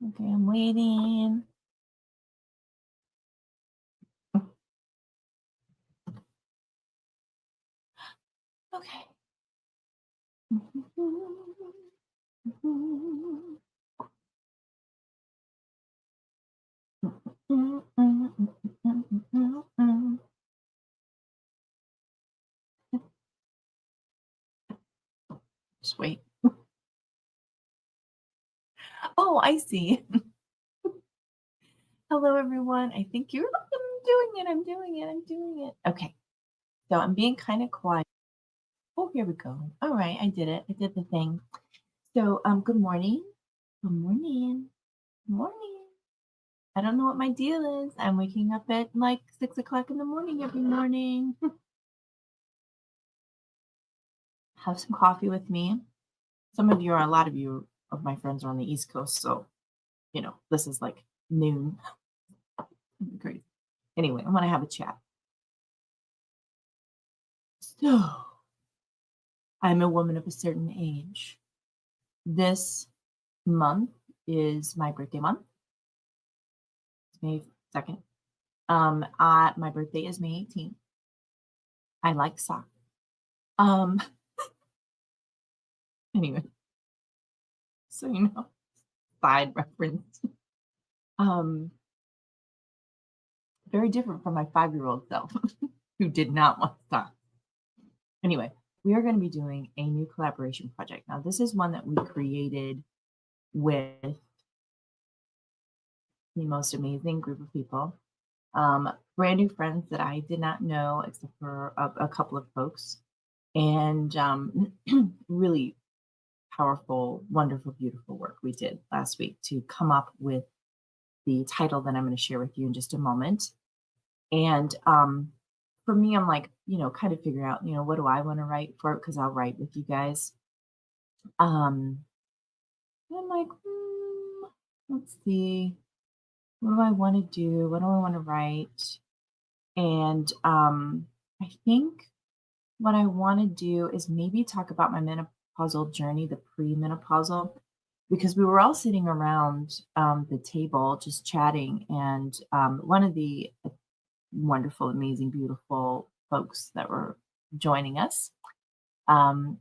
Okay, I'm waiting. Okay. Just wait. Oh, I see. Hello, everyone. I think you're I'm doing it. I'm doing it. I'm doing it. Okay. So I'm being kind of quiet. Oh, here we go. All right. I did it. I did the thing. So, good morning. Good morning. Good morning. I don't know what my deal is. I'm waking up at like 6 o'clock in the morning every morning. Have some coffee with me. A lot of you of my friends are on the East Coast. So, this is like noon. Great. Anyway, I want to have a chat. So, I'm a woman of a certain age. This month is my birthday month. It's May 2nd. My birthday is May 18th. I like soccer. Um, anyway, so side reference. Um, Very different from my 5-year-old self who did not want soccer. Anyway, we are going to be doing a new collaboration project. Now, this is one that we created with the most amazing group of people. Brand new friends that I did not know except for a couple of folks, and really powerful, wonderful, beautiful work we did last week to come up with the title that I'm going to share with you in just a moment. And for me, I'm like, kind of figure out, what do I want to write for it? Because I'll write with you guys. Um, and I'm like, let's see, what do I want to do? What do I want to write? And I think what I want to do is maybe talk about my menopausal journey, the premenopausal, because we were all sitting around the table just chatting. And one of the wonderful, amazing, beautiful folks that were joining us,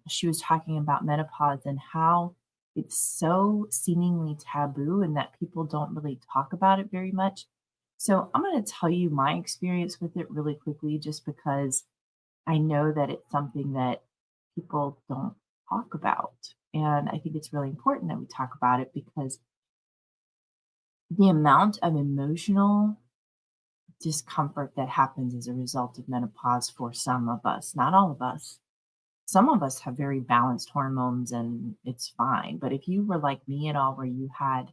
she was talking about menopause and how it's so seemingly taboo and that people don't really talk about it very much. So I'm going to tell you my experience with it really quickly, just because I know that it's something that people don't talk about. And I think it's really important that we talk about it because the amount of emotional discomfort that happens as a result of menopause for some of us, not all of us. Some of us have very balanced hormones and it's fine. But if you were like me at all, where you had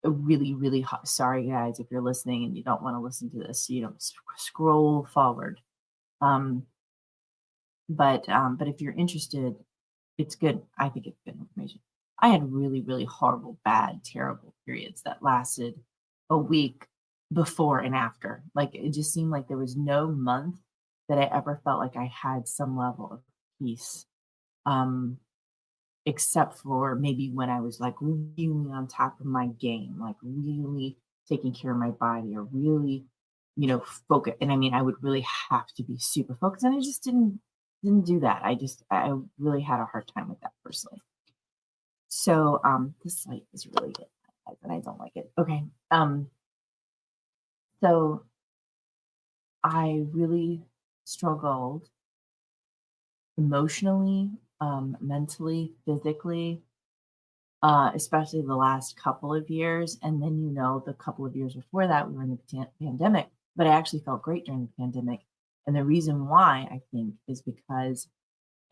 a really, really hot, sorry guys, if you're listening and you don't want to listen to this, scroll forward. Um, but if you're interested, it's good. I think it's good information. I had really, really horrible, bad, terrible periods that lasted a week before and after. Like it just seemed like there was no month that I ever felt like I had some level of peace. Um, Except for maybe when I was like really on top of my game, like really taking care of my body or really, focus. And I mean, I would really have to be super focused. And I just didn't do that. I really had a hard time with that personally. So this light is really good, and I don't like it. Okay. So I really struggled emotionally, mentally, physically, especially the last couple of years. And then, the couple of years before that, we were in the pandemic, but I actually felt great during the pandemic. And the reason why I think is because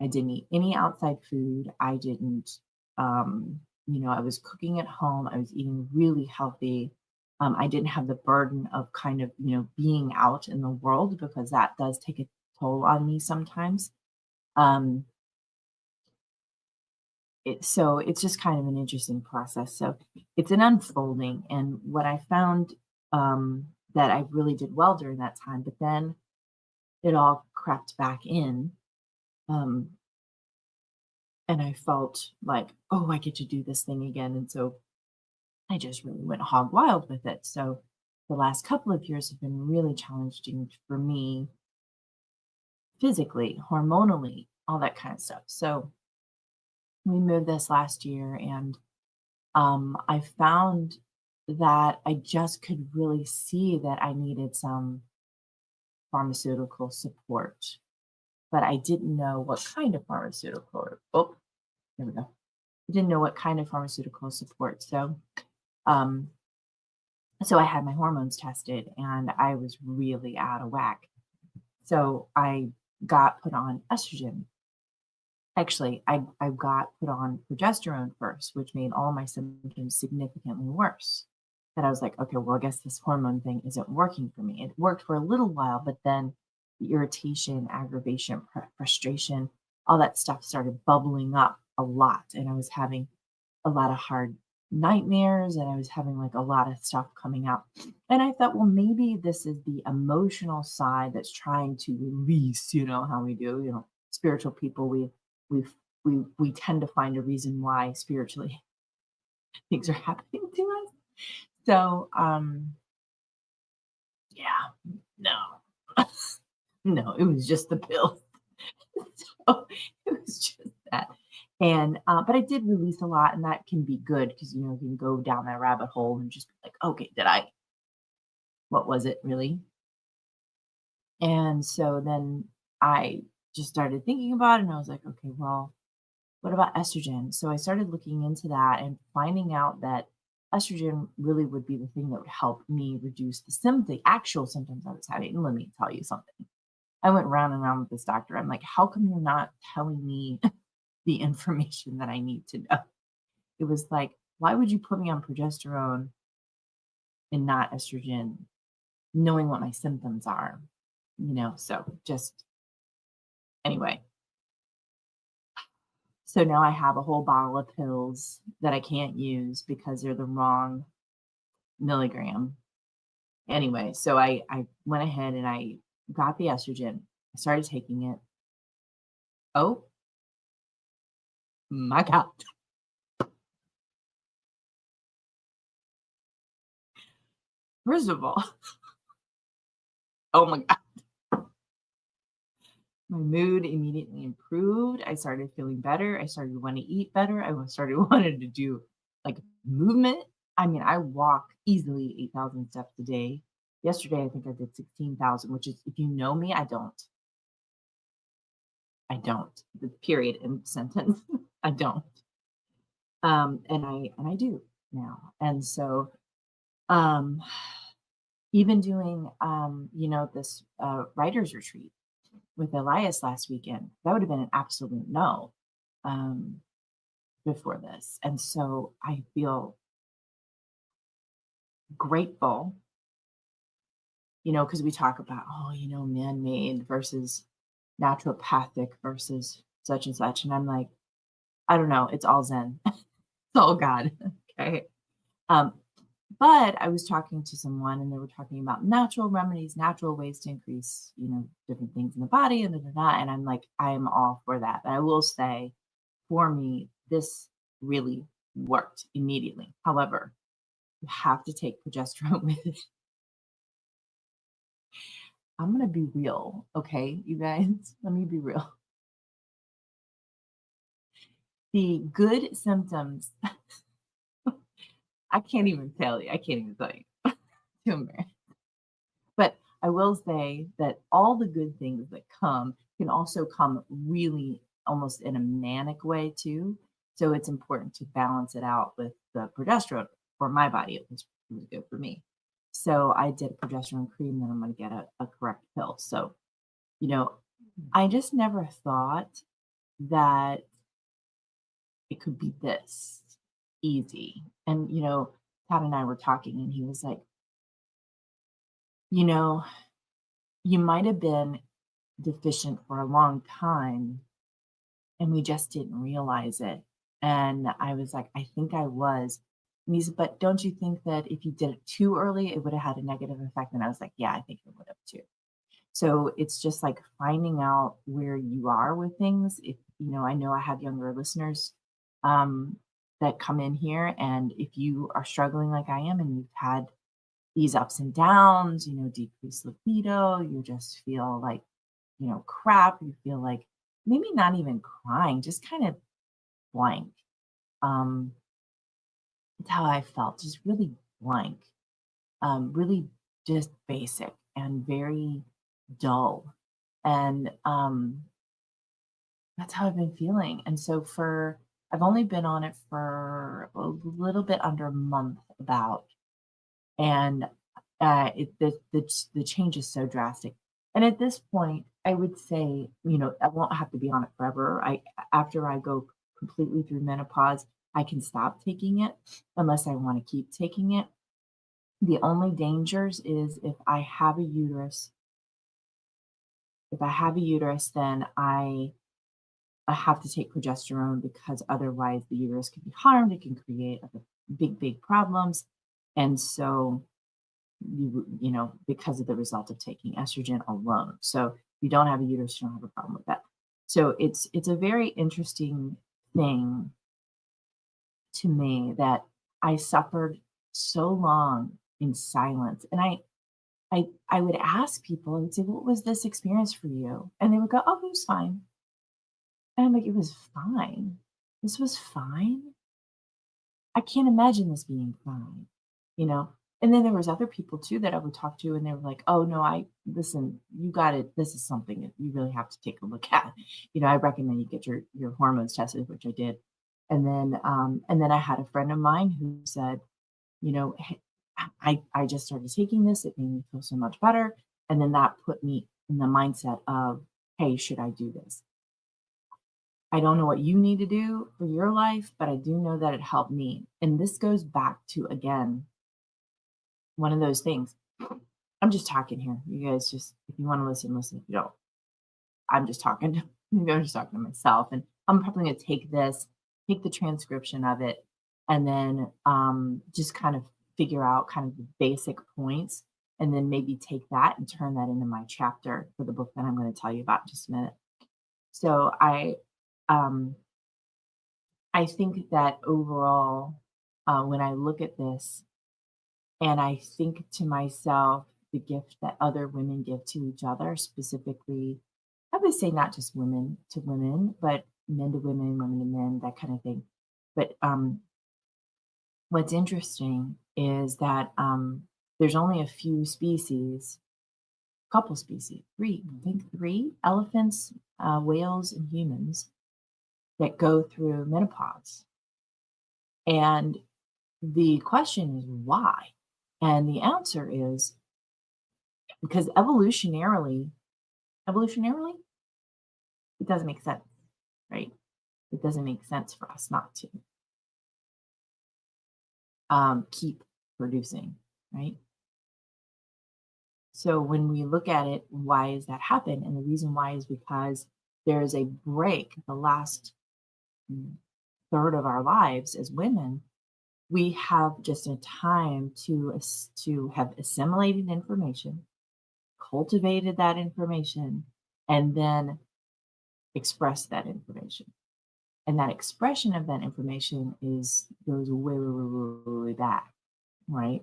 I didn't eat any outside food. I didn't, I was cooking at home. I was eating really healthy. I didn't have the burden of kind of, being out in the world because that does take a toll on me sometimes. Um, so it's just kind of an interesting process. So it's an unfolding. And what I found that I really did well during that time, but then it all crept back in. Um, and I felt like, oh, I get to do this thing again. And so I just really went hog wild with it. So the last couple of years have been really challenging for me physically, hormonally, all that kind of stuff. So we moved this last year, and I found that I just could really see that I needed some pharmaceutical support, but I didn't know what kind of pharmaceutical. Oh, there we go. I didn't know what kind of pharmaceutical support. Um, so I had my hormones tested, and I was really out of whack. So I got put on estrogen. Actually, I got put on progesterone first, which made all my symptoms significantly worse. And I was like, okay, well, I guess this hormone thing isn't working for me. It worked for a little while, but then the irritation, aggravation, frustration, all that stuff started bubbling up a lot. And I was having a lot of hard nightmares, and I was having like a lot of stuff coming out. And I thought, well, maybe this is the emotional side that's trying to release, how we do, spiritual people, we we tend to find a reason why spiritually things are happening to us. So yeah, no. No, it was just the pill. So it was just that. And but I did release a lot, and that can be good because you can go down that rabbit hole and just be like, okay, what was it really? And so then I just started thinking about it, and I was like, okay, well, what about estrogen? So I started looking into that and finding out that estrogen really would be the thing that would help me reduce the actual symptoms I was having. And let me tell you something. I went round and round with this doctor. I'm like, how come you're not telling me the information that I need to know? It was like, why would you put me on progesterone and not estrogen, knowing what my symptoms are? So just anyway. So now I have a whole bottle of pills that I can't use because they're the wrong milligram. Anyway, so I went ahead and I got the estrogen. I started taking it. Oh my God. First of all, oh my God. My mood immediately improved. I started feeling better. I started wanting to eat better. Started wanting to do like movement. I mean, I walk easily 8,000 steps a day. Yesterday, I think I did 16,000, which is, if you know me, I don't. I don't. The period in sentence. I don't. And I do now. And so um even doing this writers retreat with Elias last weekend, that would have been an absolute no um before this. And so I feel grateful, because we talk about, oh, man-made versus naturopathic versus such and such. And I'm like, I don't know, it's all Zen. It's all God. Okay. Um, but I was talking to someone, and they were talking about natural remedies, natural ways to increase, different things in the body and da, da, da. And I'm like, I am all for that. But I will say, for me, this really worked immediately. However, you have to take progesterone with it. I'm gonna be real, okay, you guys. Let me be real. The good symptoms, I can't even tell you. I can't even tell you. Too embarrassed. But I will say that all the good things that come can also come really almost in a manic way too. So it's important to balance it out with the progesterone. For my body, it was good for me. So I did a progesterone cream, then I'm going to get a correct pill. So, you know, I just never thought that it could be this easy. And, Todd and I were talking, and he was like, you know, you might have been deficient for a long time and we just didn't realize it. And I was like, I think I was. And he said, but don't you think that if you did it too early, it would have had a negative effect? And I was like, yeah, I think it would have too. So it's just like finding out where you are with things. If, I know I have younger listeners. Um, that come in here, and if you are struggling like I am and you've had these ups and downs, decreased libido, you just feel like, crap, you feel like maybe not even crying, just kind of blank. Um, that's how I felt, just really blank, really just basic and very dull. And that's how I've been feeling. And so I've only been on it for a little bit under a month about, and the change is so drastic. And at this point, I would say, I won't have to be on it forever. After I go completely through menopause, I can stop taking it unless I want to keep taking it. The only dangers is if I have a uterus, then I have to take progesterone because otherwise the uterus can be harmed. It can create other big, big problems. And so because of the result of taking estrogen alone. So if you don't have a uterus, you don't have a problem with that. So it's a very interesting thing to me that I suffered so long in silence. And I would ask people, I would say, "What was this experience for you?" And they would go, "Oh, it was fine." And I'm like, "It was fine? This was fine? I can't imagine this being fine," you know? And then there was other people too that I would talk to, and they were like, "Oh, no, I listen, you got it. This is something that you really have to take a look at. I recommend you get your hormones tested," which I did. And then I had a friend of mine who said, "Hey, I just started taking this. It made me feel so much better." And then that put me in the mindset of, "Hey, should I do this?" I don't know what you need to do for your life, but I do know that it helped me. And this goes back to, again, one of those things. I'm just talking here. You guys just, if you want to listen, listen. If you don't, I'm just talking. I'm just talking to myself. And I'm probably going to take the transcription of it, and then just kind of figure out kind of the basic points, and then maybe take that and turn that into my chapter for the book that I'm going to tell you about in just a minute. So um, I think that overall, when I look at this and I think to myself, the gift that other women give to each other, specifically, I would say not just women to women, but men to women, women to men, that kind of thing. But what's interesting is that there's only a few species, couple species, three, I think three elephants, whales, and humans that go through menopause. And the question is why? And the answer is because evolutionarily, it doesn't make sense, right? It doesn't make sense for us not to keep producing, right? So when we look at it, why does that happen? And the reason why is because there is a break, the last third of our lives as women, we have just a time to have assimilated information, cultivated that information, and then express that information. And that expression of that information goes way, way, way, way, way way back, right?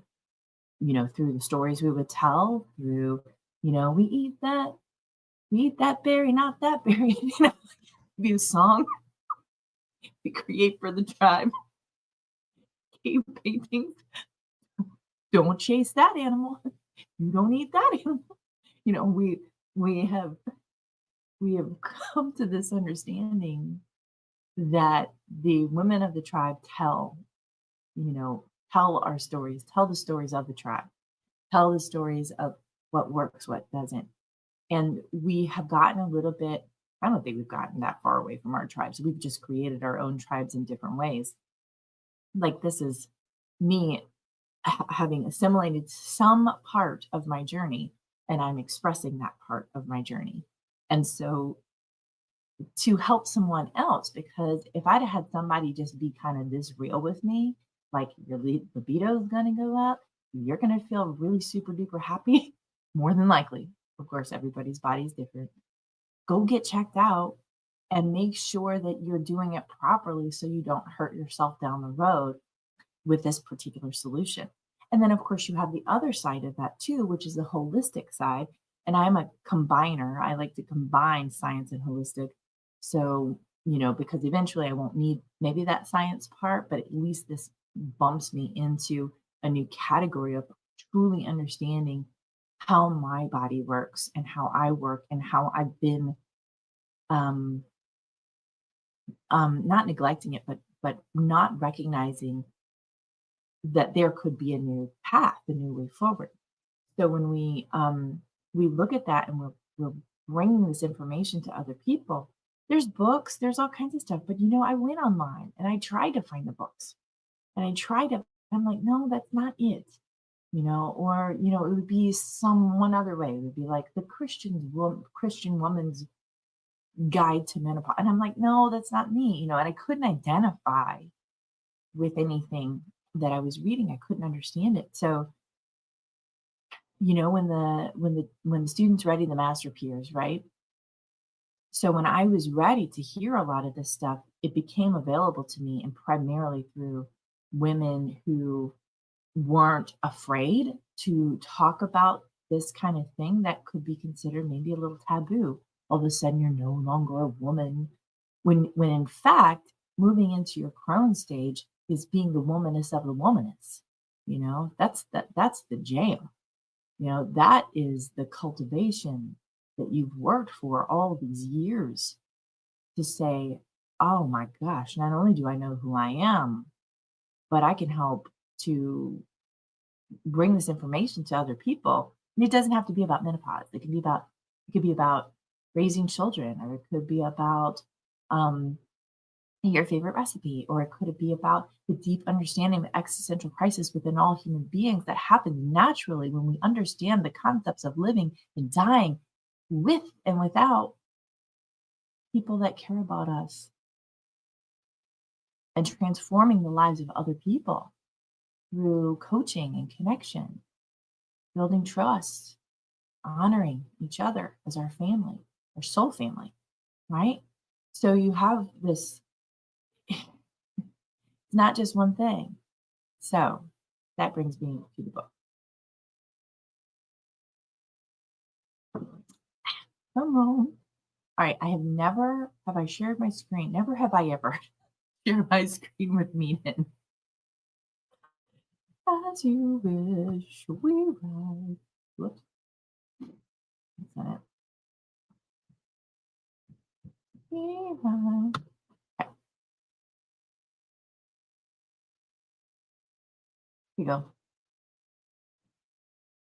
Through the stories we would tell, through, we eat that berry, not that berry, be a song we create for the tribe, cave paintings. Don't chase that animal. You don't eat that animal. You know, we we have we have come to this understanding that the women of the tribe tell our stories, tell the stories of the tribe, tell the stories of what works, what doesn't. And we have gotten a little bit, I don't think we've gotten that far away from our tribes. We've just created our own tribes in different ways. Like this is me having assimilated some part of my journey, and I'm expressing that part of my journey. And so to help someone else, because if I'd have had somebody just be kind of this real with me, like your libido is going to go up, you're going to feel really super duper happy, more than likely. Of course, everybody's body is different. Go get checked out. and make sure that you're doing it properly so you don't hurt yourself down the road with this particular solution. And then, of course, you have the other side of that too, which is the holistic side. And I'm a combiner. I like to combine science and holistic. So, because eventually I won't need maybe that science part, but at least this bumps me into a new category of truly understanding how my body works and how I work and how I've been um, not neglecting it, but not recognizing that there could be a new path, a new way forward. So when we look at that and we're bringing this information to other people, there's books, there's all kinds of stuff. But I went online and I tried to find the books and I tried to. I'm like, no, that's not it. Or it would be some one other way. It would be like the Christian woman's guide to menopause, and I'm like, no, that's not me. And I couldn't identify with anything that I was reading. I couldn't understand it. So, when the students ready, the master appears, right? So when I was ready to hear a lot of this stuff, it became available to me, and primarily through women who weren't afraid to talk about this kind of thing that could be considered maybe a little taboo. All of a sudden you're no longer a woman. When in fact, moving into your crone stage is being the womaness of the womaness. That's the jam. That is the cultivation that you've worked for all these years to say, oh my gosh, not only do I know who I am, but I can help to bring this information to other people. And it doesn't have to be about menopause. It could be about raising children, or it could be about your favorite recipe, or it could be about the deep understanding of existential crisis within all human beings that happens naturally when we understand the concepts of living and dying with and without people that care about us, and transforming the lives of other people through coaching and connection, building trust, honoring each other as our family, our soul family, right? So you have this, it's not just one thing. So that brings me to the book. Come on. All right. Have I shared my screen? Never have I ever shared my screen with Meaden. As you wish, we ride. Whoops. That's not it. We ride. Okay. Here we go.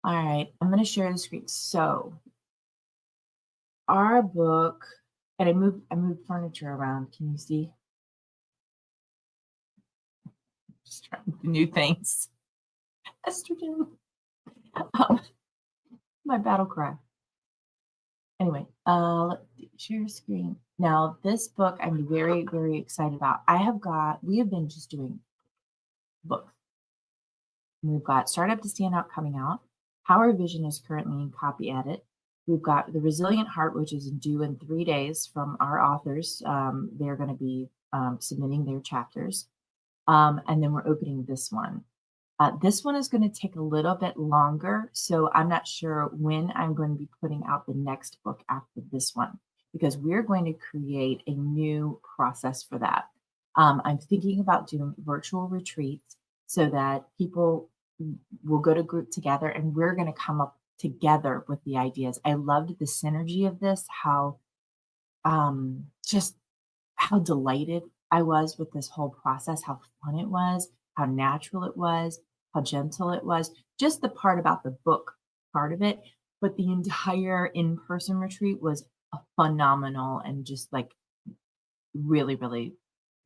All right. I'm going to share the screen. So our book, and I moved furniture around. Can you see? Just trying new things. Estrogen. Um, my battle cry. Anyway, let's share screen. Now, this book I'm very, very excited about. We have been just doing books. We've got Startup to Stand Out coming out. Power Vision is currently in copy edit. We've got The Resilient Heart, which is due in 3 days from our authors. They're going to be submitting their chapters. And then we're opening this one. This one is going to take a little bit longer, so I'm not sure when I'm going to be putting out the next book after this one, because we're going to create a new process for that. I'm thinking about doing virtual retreats so that people will go to group together and we're going to come up together with the ideas. I loved the synergy of this, just how delighted I was with this whole process, how fun it was, how natural it was, how gentle it was, just the part about the book part of it. But the entire in-person retreat was phenomenal and just like really, really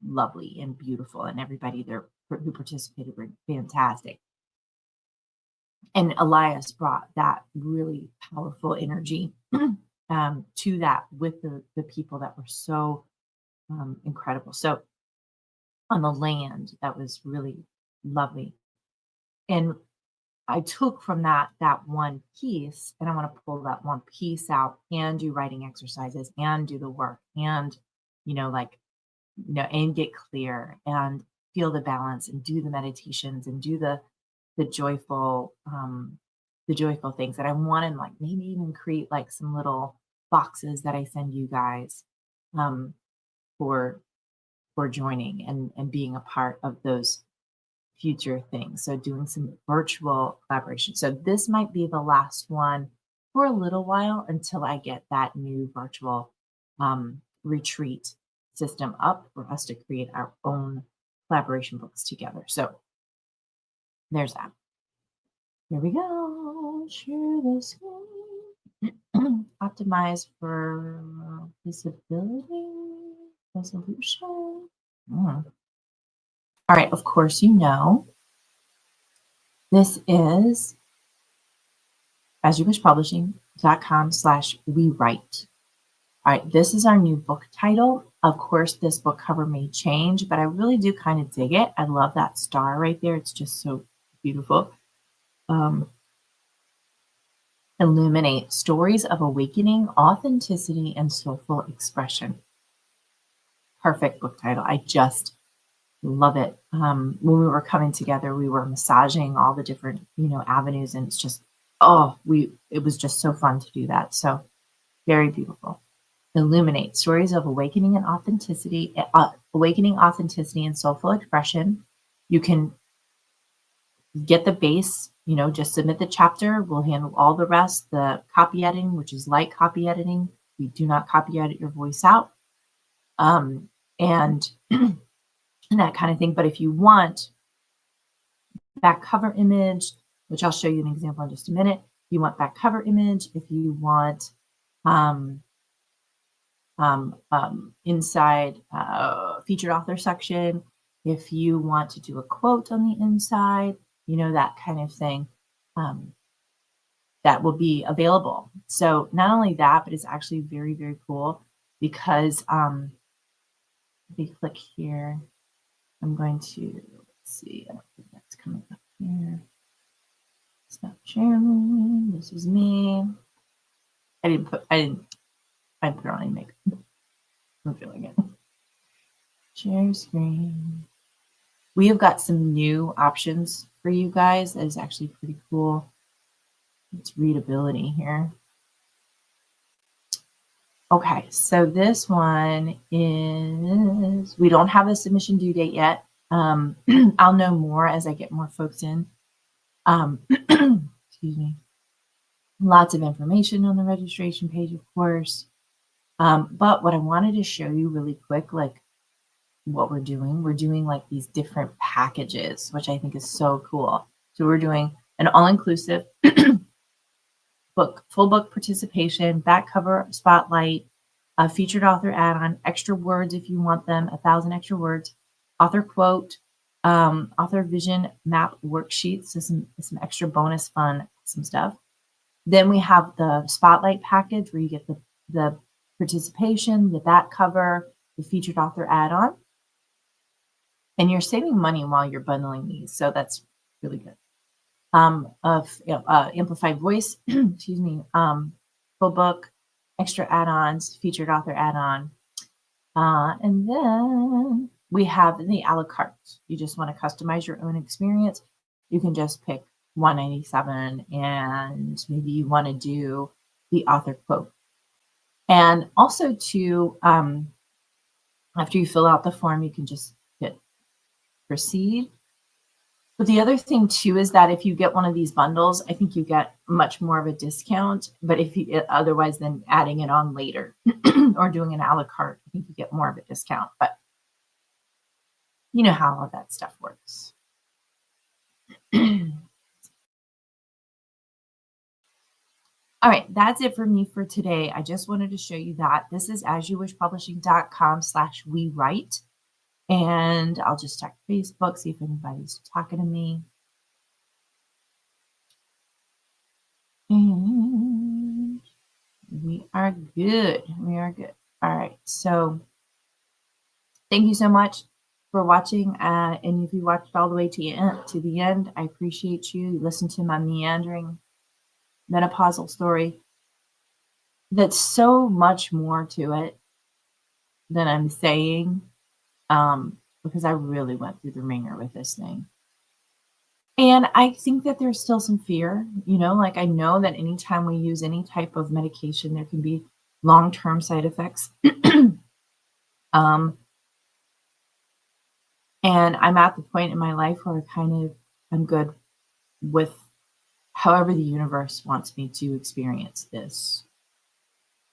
lovely and beautiful. And everybody there who participated were fantastic. And Elias brought that really powerful energy to that with the people that were so incredible. So on the land, that was really lovely. And I took from that one piece, and I want to pull that one piece out and do writing exercises and do the work and like, and get clear and feel the balance and do the meditations and do the joyful, the joyful things that I want, and like maybe even create like some little boxes that I send you guys, um, for joining and being a part of those future things. So doing some virtual collaboration. So this might be the last one for a little while until I get that new virtual retreat system up for us to create our own collaboration books together. So there's that. Here we go. Share the screen. Optimize for visibility resolution. All right, of course, this is asyouwishpublishing.com/we-write. All right, this is our new book title. Of course, this book cover may change, but I really do kind of dig it. I love that star right there. It's just so beautiful. Illuminate stories of awakening, authenticity, and soulful expression. Perfect book title. I just love it. When we were coming together, we were massaging all the different, avenues, and it's just, it was just so fun to do that. So very beautiful. Illuminate stories of awakening and authenticity, and soulful expression. You can get the base, just submit the chapter. We'll handle all the rest, the copy editing, which is light copy editing. We do not copy edit your voice out. And and that kind of thing. But if you want back cover image, which I'll show you an example in just a minute, if you want back cover image, if you want inside featured author section, if you want to do a quote on the inside, that kind of thing, that will be available. So not only that, but it's actually very, very cool because if you click here, I'm going to, let's see, I don't think that's coming up here. Stop sharing. This is me. I put on any makeup. I'm feeling it. Share screen. We have got some new options for you guys. That is actually pretty cool. It's readability here. Okay, so this one is, we don't have a submission due date yet. I'll know more as I get more folks in. Excuse me. Lots of information on the registration page, of course. But what I wanted to show you really quick, like what we're doing like these different packages, which I think is so cool. So we're doing an all-inclusive book, full book participation, back cover spotlight, a featured author add-on, extra words if you want them, 1,000 extra words, author quote, author vision map worksheets, so some extra bonus fun, some stuff. Then we have the spotlight package where you get the participation, the back cover, the featured author add-on. And you're saving money while you're bundling these, so that's really good. Amplified voice, excuse me, full book, extra add-ons, featured author add-on. And then we have the a la carte. You just want to customize your own experience. You can just pick $197 and maybe you want to do the author quote. And also after you fill out the form, you can just hit proceed. But the other thing too is that if you get one of these bundles, I think you get much more of a discount. But if you otherwise than adding it on later or doing an a la carte, I think you get more of a discount. But you know how all that stuff works. All right, that's it for me for today. I just wanted to show you that. This is asyouwishpublishing.com/we-write. And I'll just check Facebook, see if anybody's talking to me. And we are good. We are good. All right. So thank you so much for watching. And if you watched all the way to the end, I appreciate you. You listened to my meandering menopausal story. That's so much more to it than I'm saying, because I really went through the ringer with this thing. And I think that there's still some fear, like I know that anytime we use any type of medication, there can be long-term side effects. um, and I'm at the point in my life where I'm good with however the universe wants me to experience this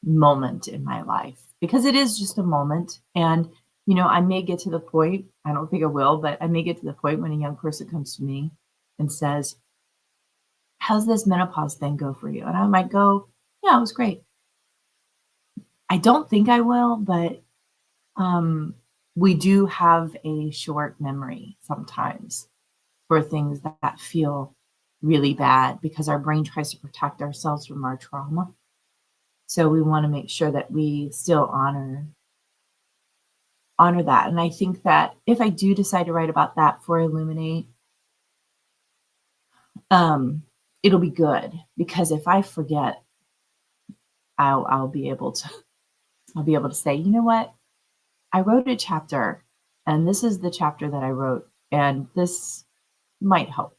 moment in my life because it is just a moment. And, I may get to the point, I don't think I will, but I may get to the point when a young person comes to me and says, "How's this menopause thing go for you?" And I might go, "Yeah, it was great." I don't think I will, but um, we do have a short memory sometimes for things that feel really bad because our brain tries to protect ourselves from our trauma. So we want to make sure that we still honor that. And I think that if I do decide to write about that for Illuminate, um, it'll be good because if I forget, I'll be able to I'll be able to say, you know what, I wrote a chapter, and this is the chapter that I wrote, and this might help,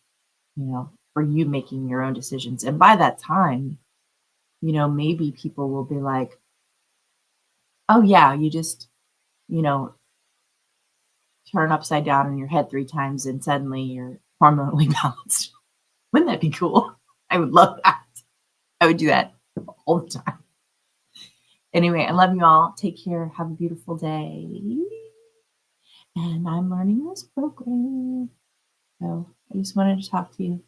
for you making your own decisions. And by that time, maybe people will be like, oh yeah, you just, you know, turn upside down in your head 3 times and suddenly you're hormonally balanced. Wouldn't that be cool? I would love that. I would do that all the time. Anyway, I love you all. Take care. Have a beautiful day. And I'm learning this program. So I just wanted to talk to you.